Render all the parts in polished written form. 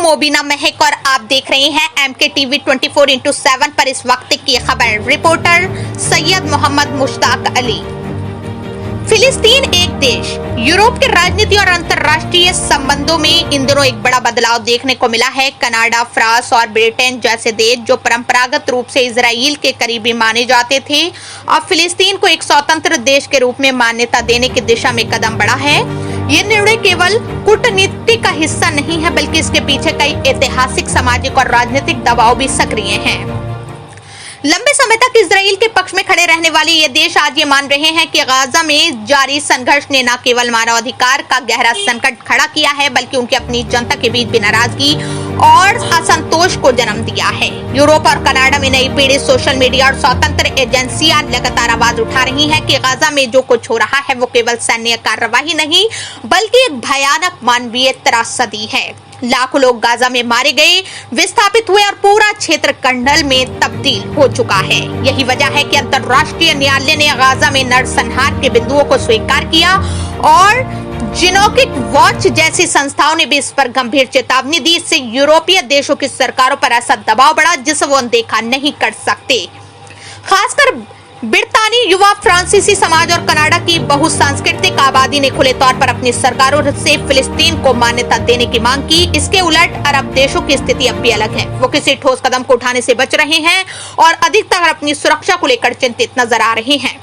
मोबिना महक और आप देख रहे हैं MK TV 24/7 पर इस वक्त की खबर। रिपोर्टर सैयद मोहम्मद मुश्ताक अली। फिलिस्तीन एक देश। यूरोप के राजनीति और अंतर्राष्ट्रीय संबंधों में इन दिनों एक बड़ा बदलाव देखने को मिला है। कनाडा, फ्रांस और ब्रिटेन जैसे देश जो परंपरागत रूप से इजराइल के करीबी माने जाते थे, अब फिलिस्तीन को एक स्वतंत्र देश के रूप में मान्यता देने की दिशा में कदम बढ़ा है। ये निर्णय केवल कूटनीति का हिस्सा नहीं है, बल्कि इसके पीछे कई ऐतिहासिक, सामाजिक और राजनीतिक दबाव भी सक्रिय हैं। लंबे समय तक इजराइल के पक्ष में खड़े रहने वाले ये देश आज ये मान रहे हैं कि गाजा में जारी संघर्ष ने न केवल मानवाधिकार का गहरा संकट खड़ा किया है, बल्कि उनकी अपनी जनता के बीच भी नाराजगी और असंतोष को जन्म दिया है। यूरोप और कनाडा में नई पीढ़ी, सोशल मीडिया और स्वतंत्र एजेंसियां लगातार आवाज उठा रही हैं कि गाजा में जो कुछ हो रहा है वो केवल सैन्य कार्रवाई नहीं, बल्कि एक भयानक मानवीय त्रासदी है। लाखों लोग गाजा में मारे गए, विस्थापित हुए और पूरा क्षेत्र कंडल में तब्दील हो चुका है। यही वजह है कि अंतर्राष्ट्रीय न्यायालय ने गाजा में नरसंहार के बिंदुओं को स्वीकार किया और जिनोकिक वॉच जैसी संस्थाओं ने भी इस पर गंभीर चेतावनी दी। इससे यूरोपीय देशों की सरकारों पर ऐसा दबाव बढ़ा जिसे वो अनदेखा नहीं कर सकते। खासकर ब्रितानी युवा, फ्रांसीसी समाज और कनाडा की बहुसांस्कृतिक आबादी ने खुले तौर पर अपनी सरकारों से फिलिस्तीन को मान्यता देने की मांग की। इसके उलट अरब देशों की स्थिति अब भी अलग है। वो किसी ठोस कदम को उठाने से बच रहे हैं और अधिकतर अपनी सुरक्षा को लेकर चिंतित नजर आ रहे हैं।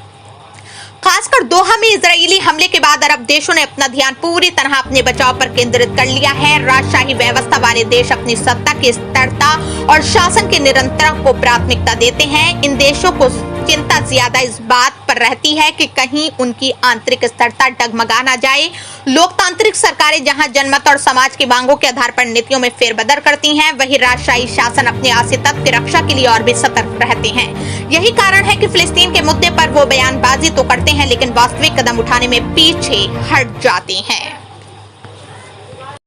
खासकर दोहा में इजरायली हमले के बाद अरब देशों ने अपना ध्यान पूरी तरह अपने बचाव पर केंद्रित कर लिया है। राजशाही व्यवस्था वाले देश अपनी सत्ता की स्थिरता और शासन के निरंतरता को प्राथमिकता देते हैं। इन देशों को चिंता ज्यादा इस बात पर रहती है कि कहीं उनकी आंतरिक स्थिरता डगमगा ना जाए। लोकतांत्रिक सरकारें जहां जनमत और समाज की मांगों के आधार पर नीतियों में फेरबदल करती हैं, वहीं राजशाही शासन अपने आसितत्व की रक्षा के लिए और भी सतर्क रहते हैं। यही कारण है कि फिलिस्तीन के मुद्दे पर वो बयानबाजी तो करते हैं, लेकिन वास्तविक कदम उठाने में पीछे हट जाते हैं।